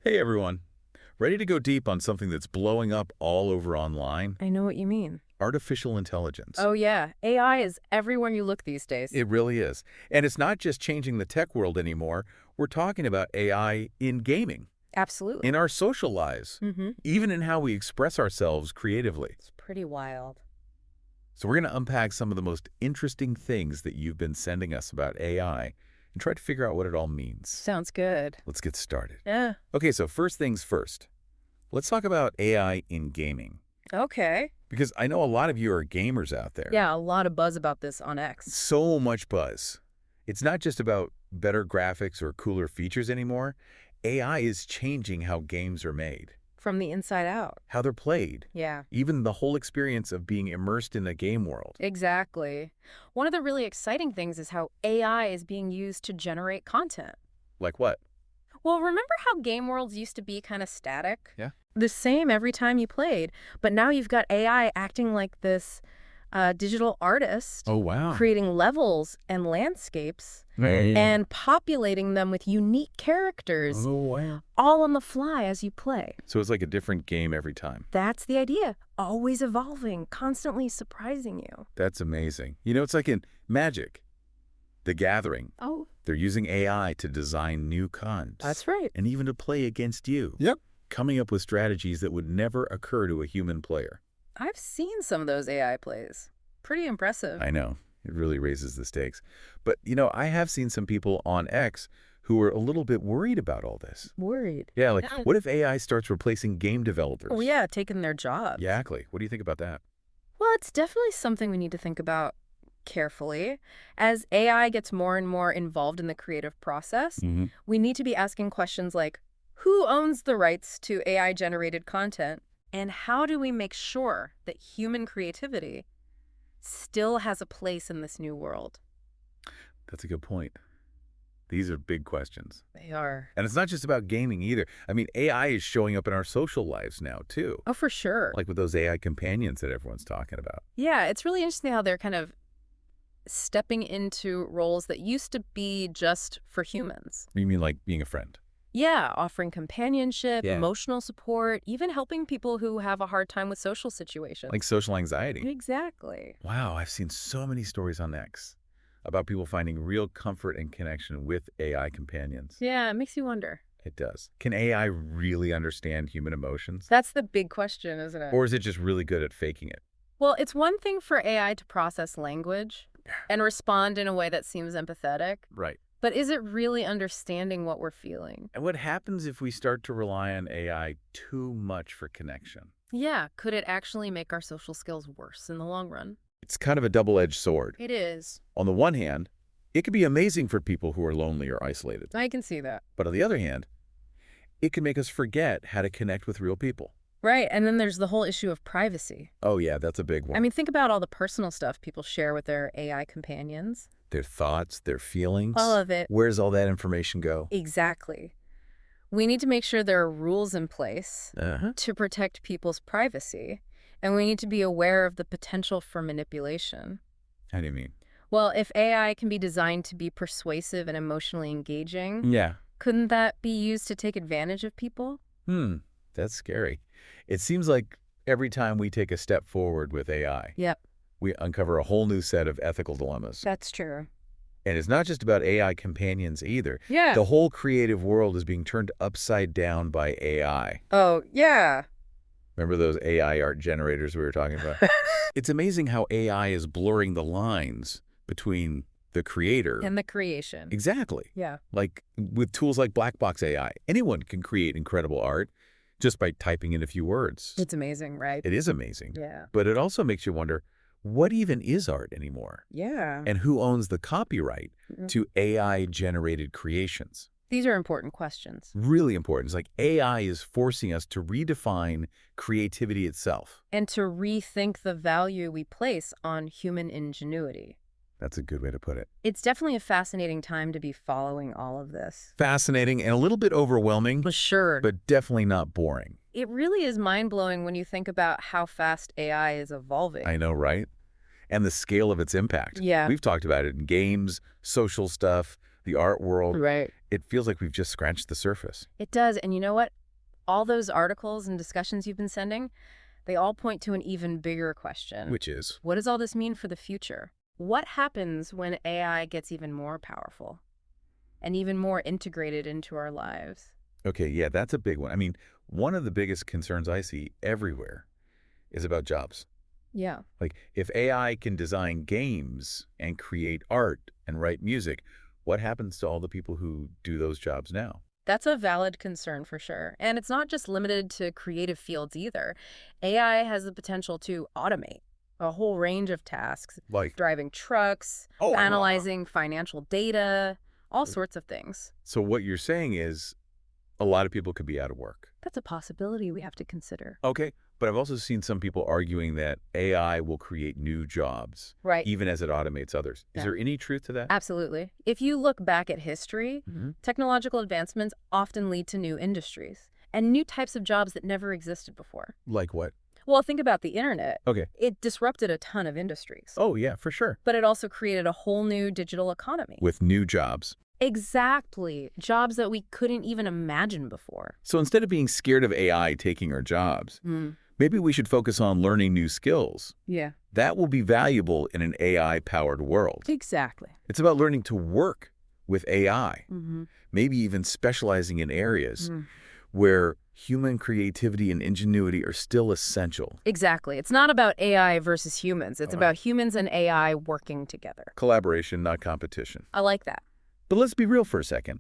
Hey everyone. Ready to go deep on something that's blowing up all over online? I know what you mean. Artificial intelligence. Oh, yeah. AI is everywhere you look these days. It really is. And it's not just changing the tech world anymore. We're talking about AI in gaming, Absolutely. in our social lives, Mm-hmm. even in how we express ourselves creatively. It's pretty wild. So we're going to unpack some of the most interesting things that you've been sending us about AI and try to figure out what it all means. Sounds good. Let's get started. Yeah. Okay, so first things first. Let's talk about AI in gaming. Okay. Because I know a lot of you are gamers out there. Yeah, a lot of buzz about this on X. So much buzz. It's not just about better graphics or cooler features anymore. AI is changing how games are made, From the inside out. how they're played, Yeah, even the whole experience of being immersed in a game world. exactly. One of the really exciting things is how AI is being used to generate content. Like what? Well, remember how game worlds used to be kind of static? Yeah. The same every time you played, but now you've got AI acting like this digital artist, Oh, wow. creating levels and landscapes and populating them with unique characters, Oh, wow. all on the fly as you play. So it's like a different game every time. That's the idea. Always evolving, constantly surprising you. That's amazing. You know, it's like in Magic, The Gathering. Oh, They're using AI to design new cons. that's right. And even to play against you. Yep. Coming up with strategies that would never occur to a human player. I've seen some of those AI plays. Pretty impressive. I know. It really raises the stakes. But, you know, I have seen some people on X who are a little bit worried about all this. Worried. Yeah, like, Yeah. what if AI starts replacing game developers? Oh, yeah, taking their jobs. Exactly. What do you think about that? Well, it's definitely something we need to think about carefully. As AI gets more and more involved in the creative process, we need to be asking questions like, who owns the rights to AI-generated content? And how do we make sure that human creativity still has a place in this new world? That's a good point. These are big questions. They are. And it's not just about gaming either. I mean, AI is showing up in our social lives now, too. Oh, for sure. Like with those AI companions that everyone's talking about. Yeah, it's really interesting how they're kind of stepping into roles that used to be just for humans. You mean like being a friend? Yeah, offering companionship, Yeah. emotional support, even helping people who have a hard time with social situations. Like social anxiety. Exactly. Wow, I've seen so many stories on X about people finding real comfort and connection with AI companions. Yeah, it makes you wonder. It does. Can AI really understand human emotions? That's the big question, isn't it? Or is it just really good at faking it? Well, it's one thing for AI to process language and respond in a way that seems empathetic, Right. but is it really understanding what we're feeling? And what happens if we start to rely on AI too much for connection? Yeah, could it actually make our social skills worse in the long run? It's kind of a double-edged sword. It is. On the one hand, it can be amazing for people who are lonely or isolated. I can see that. But on the other hand, it can make us forget how to connect with real people. Right, and then there's the whole issue of privacy. Oh yeah, that's a big one. I mean, think about all the personal stuff people share with their AI companions. Their thoughts, their feelings. All of it. Where's all that information go? Exactly. We need to make sure there are rules in place to protect people's privacy, and we need to be aware of the potential for manipulation. How do you mean? Well, if AI can be designed to be persuasive and emotionally engaging, Yeah. couldn't that be used to take advantage of people? That's scary. It seems like every time we take a step forward with AI, Yep, we uncover a whole new set of ethical dilemmas. that's true. And it's not just about AI companions either. Yeah. The whole creative world is being turned upside down by AI. Oh, yeah. Remember those AI art generators we were talking about? It's amazing how AI is blurring the lines between the creator. And the creation. Exactly. Yeah. Like with tools like Black Box AI, anyone can create incredible art just by typing in a few words. It's amazing, right? It is amazing. Yeah. But it also makes you wonder, what even is art anymore? Yeah. And who owns the copyright Mhm. to AI-generated creations? These are important questions. Really important. It's like AI is forcing us to redefine creativity itself. And to rethink the value we place on human ingenuity. That's a good way to put it. It's definitely a fascinating time to be following all of this. Fascinating and a little bit overwhelming, For sure. but definitely not boring. It really is mind-blowing when you think about how fast AI is evolving. I know, right? And the scale of its impact. Yeah. We've talked about it in games, social stuff, the art world. Right. It feels like we've just scratched the surface. It does. And you know what? All those articles and discussions you've been sending, they all point to an even bigger question. Which is? What does all this mean for the future? What happens when AI gets even more powerful and even more integrated into our lives? Okay, yeah, that's a big one. I mean, one of the biggest concerns I see everywhere is about jobs. Yeah. Like, if AI can design games and create art and write music, what happens to all the people who do those jobs now? That's a valid concern for sure. And it's not just limited to creative fields either. AI has the potential to automate a whole range of tasks, Like, driving trucks, oh, analyzing financial data, all sorts of things. so what you're saying is a lot of people could be out of work. That's a possibility we have to consider. Okay, but I've also seen some people arguing that AI will create new jobs, Right. even as it automates others. Is Yeah. there any truth to that? Absolutely. If you look back at history, Mhm. technological advancements often lead to new industries and new types of jobs that never existed before. Like what? Well, think about the internet. Okay. It disrupted a ton of industries, Oh, yeah, for sure. but it also created a whole new digital economy. With new jobs. Exactly. Jobs that we couldn't even imagine before. So instead of being scared of AI taking our jobs, maybe we should focus on learning new skills. Yeah. That will be valuable in an AI-powered world. Exactly. It's about learning to work with AI, Mm-hmm. maybe even specializing in areas where human creativity and ingenuity are still essential. Exactly. It's not about AI versus humans. It's about humans and AI working together. Collaboration, not competition. I like that. But let's be real for a second.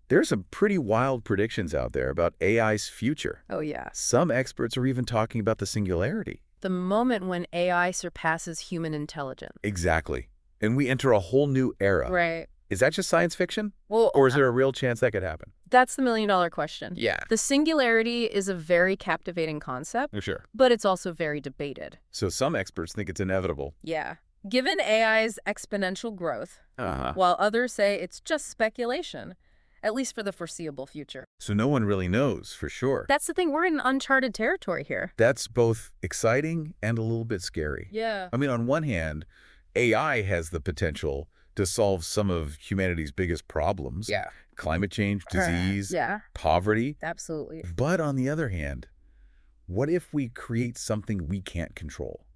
There's some pretty wild predictions out there about AI's future. Oh, yeah. Some experts are even talking about the singularity. The moment when AI surpasses human intelligence. Exactly. And we enter a whole new era. Right. Is that just science fiction? Well, Or is there a real chance that could happen? that's the million-dollar question. Yeah. The singularity is a very captivating concept, Sure. but it's also very debated. So some experts think it's inevitable. Yeah. Given AI's exponential growth, Uh-huh. while others say it's just speculation, at least for the foreseeable future. So no one really knows for sure. That's the thing. We're in uncharted territory here. That's both exciting and a little bit scary. Yeah. I mean, on one hand, AI has the potential to solve some of humanity's biggest problems. Yeah. Climate change, disease, Yeah, poverty. absolutely. But on the other hand, what if we create something we can't control?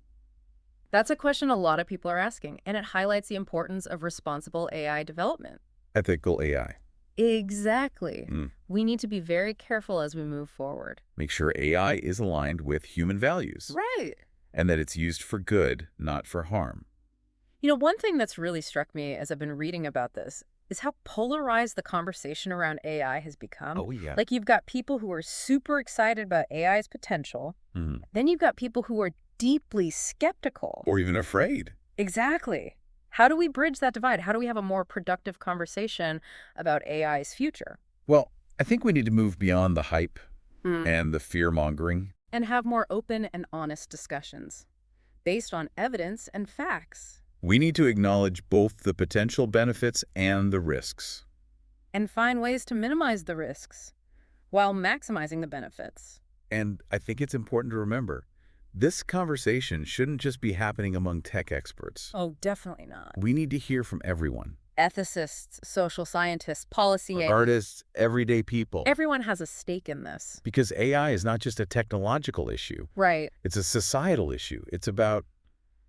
That's a question a lot of people are asking, and it highlights the importance of responsible AI development. Ethical AI. Exactly. Mm. We need to be very careful as we move forward. Make sure AI is aligned with human values Right. and that it's used for good, not for harm. You know, one thing that's really struck me as I've been reading about this is how polarized the conversation around AI has become. Oh, yeah. Like, you've got people who are super excited about AI's potential. Then you've got people who are deeply skeptical. Or even afraid. Exactly. How do we bridge that divide? How do we have a more productive conversation about AI's future? Well, I think we need to move beyond the hype and the fear-mongering. And have more open and honest discussions based on evidence and facts. We need to acknowledge both the potential benefits and the risks. And find ways to minimize the risks while maximizing the benefits. And I think it's important to remember, this conversation shouldn't just be happening among tech experts. Oh, definitely not. We need to hear from everyone. Ethicists, social scientists, policy Artists, everyday people. Everyone has a stake in this. Because AI is not just a technological issue. Right. It's a societal issue. It's about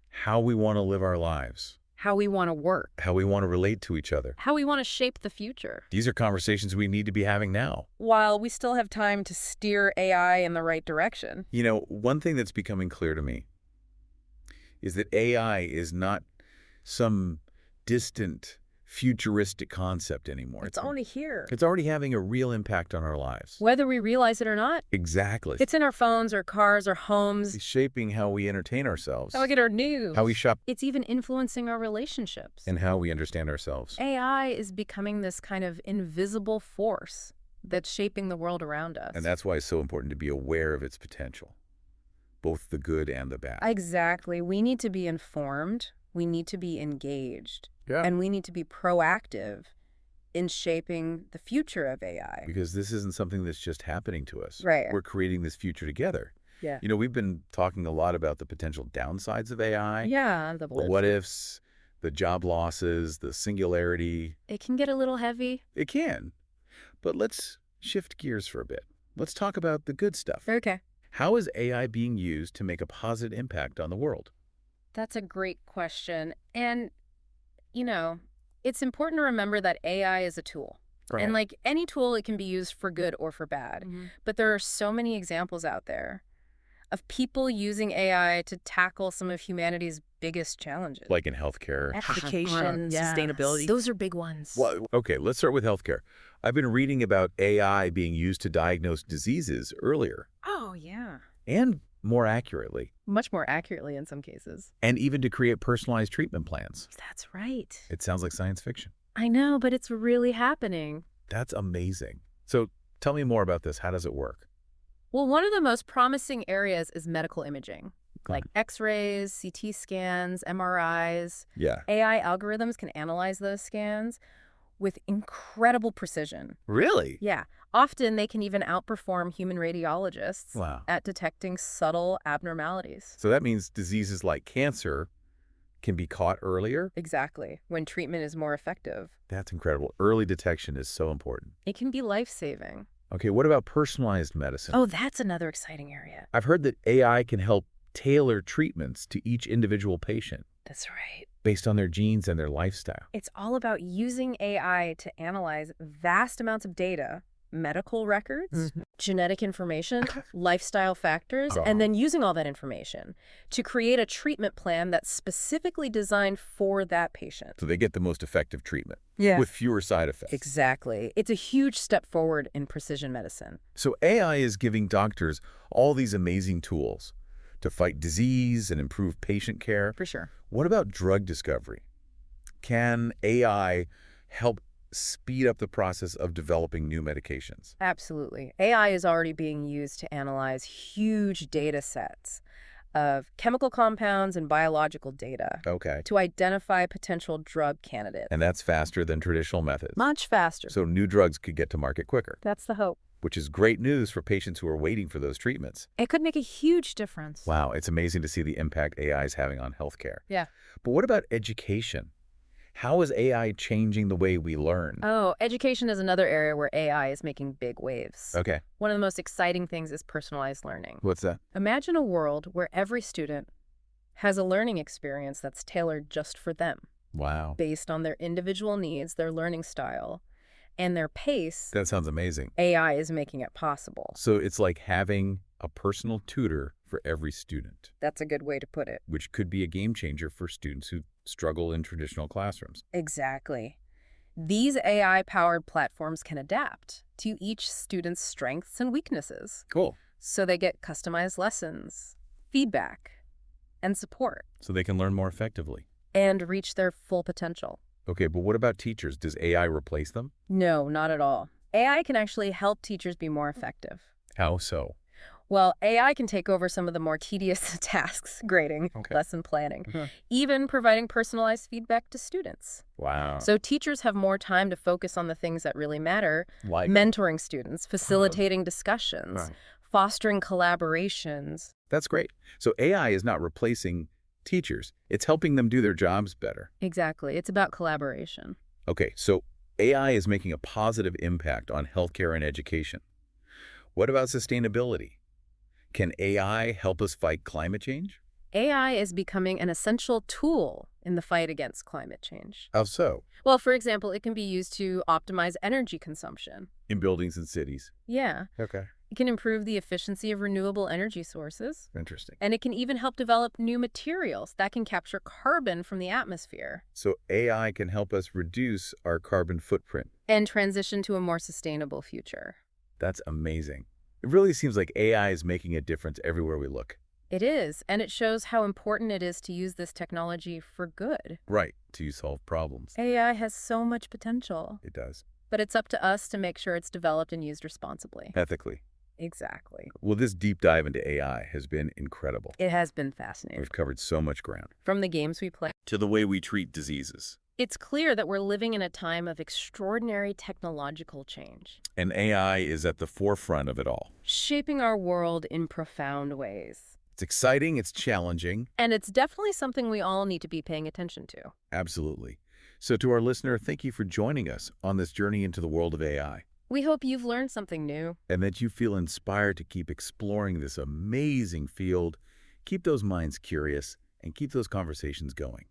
how we want to live our lives, How we want to work. how we want to relate to each other. How we want to shape the future. These are conversations we need to be having now. While we still have time to steer AI in the right direction. You know, one thing that's becoming clear to me is that AI is not some distant, futuristic concept anymore. It's already here. It's already having a real impact on our lives. Whether we realize it or not, Exactly. it's in our phones or cars or homes. It's shaping how we entertain ourselves, How we get our news. how we shop, It's even influencing our relationships. and how we understand ourselves. AI is becoming this kind of invisible force that's shaping the world around us. And that's why it's so important to be aware of its potential, both the good and the bad. Exactly. We need to be informed. We need to be engaged. Yeah. And we need to be proactive in shaping the future of AI. Because this isn't something that's just happening to us. Right. We're creating this future together. Yeah. You know, we've been talking a lot about the potential downsides of AI. Yeah. The what ifs, the job losses, the singularity. It can get a little heavy. It can. But let's shift gears for a bit. Let's talk about the good stuff. Okay. How is AI being used to make a positive impact on the world? That's a great question. And, you know, it's important to remember that AI is a tool. And Right. like any tool, it can be used for good or for bad. But there are so many examples out there of people using AI to tackle some of humanity's biggest challenges. Like in healthcare. Education, sustainability. Those are big ones. Well, okay, let's start with healthcare. I've been reading about AI being used to diagnose diseases earlier Oh, yeah. and more accurately, Much more accurately in some cases. and even to create personalized treatment plans. That's right. It sounds like science fiction. I know, but it's really happening. That's amazing. So tell me more about this. How does it work? Well, one of the most promising areas is medical imaging, like Mhm. X-rays, CT scans, MRIs. Yeah. AI algorithms can analyze those scans with incredible precision. Really? Yeah, often they can even outperform human radiologists Wow. at detecting subtle abnormalities. So that means diseases like cancer can be caught earlier? Exactly, when treatment is more effective. That's incredible. Early detection is so important. It can be life-saving. Okay, what about personalized medicine? Oh, that's another exciting area. I've heard that AI can help tailor treatments to each individual patient That's right. based on their genes and their lifestyle. It's all about using AI to analyze vast amounts of data, medical records, genetic information, lifestyle factors, and then using all that information to create a treatment plan that's specifically designed for that patient. So they get the most effective treatment Yeah. with fewer side effects. Exactly. It's a huge step forward in precision medicine. So AI is giving doctors all these amazing tools to fight disease and improve patient care. For sure. What about drug discovery? Can AI help speed up the process of developing new medications? Absolutely. AI is already being used to analyze huge data sets of chemical compounds and biological data Okay. to identify potential drug candidates. And that's faster than traditional methods. Much faster. So new drugs could get to market quicker, That's the hope. which is great news for patients who are waiting for those treatments. It could make a huge difference. Wow, it's amazing to see the impact AI is having on healthcare. Yeah. But what about education? How is AI changing the way we learn? Oh, education is another area where AI is making big waves. Okay, One of the most exciting things is personalized learning. what's that? Imagine a world where every student has a learning experience that's tailored just for them, Wow, based on their individual needs, their learning style, and their pace. that sounds amazing. AI is making it possible. So it's like having a personal tutor for every student, That's a good way to put it. which could be a game changer for students who struggle in traditional classrooms. Exactly. These AI-powered platforms can adapt to each student's strengths and weaknesses, Cool. so they get customized lessons, feedback, and support, So they can learn more effectively. and reach their full potential. Okay, but what about teachers? Does AI replace them? No, not at all. AI can actually help teachers be more effective. How so? Well, AI can take over some of the more tedious tasks, grading, Okay. lesson planning, Mhm. even providing personalized feedback to students. Wow. So teachers have more time to focus on the things that really matter, Like, mentoring students, facilitating discussions, Right. fostering collaborations. that's great. So AI is not replacing teachers. It's helping them do their jobs better. Exactly. It's about collaboration. Okay, so AI is making a positive impact on healthcare and education. What about sustainability? Can AI help us fight climate change? AI is becoming an essential tool in the fight against climate change. How so? Well, for example, it can be used to optimize energy consumption. In buildings and cities. Yeah. Okay, It can improve the efficiency of renewable energy sources. interesting. And it can even help develop new materials that can capture carbon from the atmosphere So AI can help us reduce our carbon footprint. and transition to a more sustainable future. That's amazing. It really seems like AI is making a difference everywhere we look. It is, and it shows how important it is to use this technology for good. Right, to solve problems. AI has so much potential, It does. but it's up to us to make sure it's developed and used responsibly. Ethically. Exactly. Well, this deep dive into AI has been incredible. It has been fascinating. We've covered so much ground. From the games we play, To the way we treat diseases. it's clear that we're living in a time of extraordinary technological change, And AI is at the forefront of it all. shaping our world in profound ways. It's exciting, it's challenging. And it's definitely something we all need to be paying attention to. Absolutely. So to our listener, thank you for joining us on this journey into the world of AI. We hope you've learned something new. and that you feel inspired to keep exploring this amazing field. Keep those minds curious and keep those conversations going.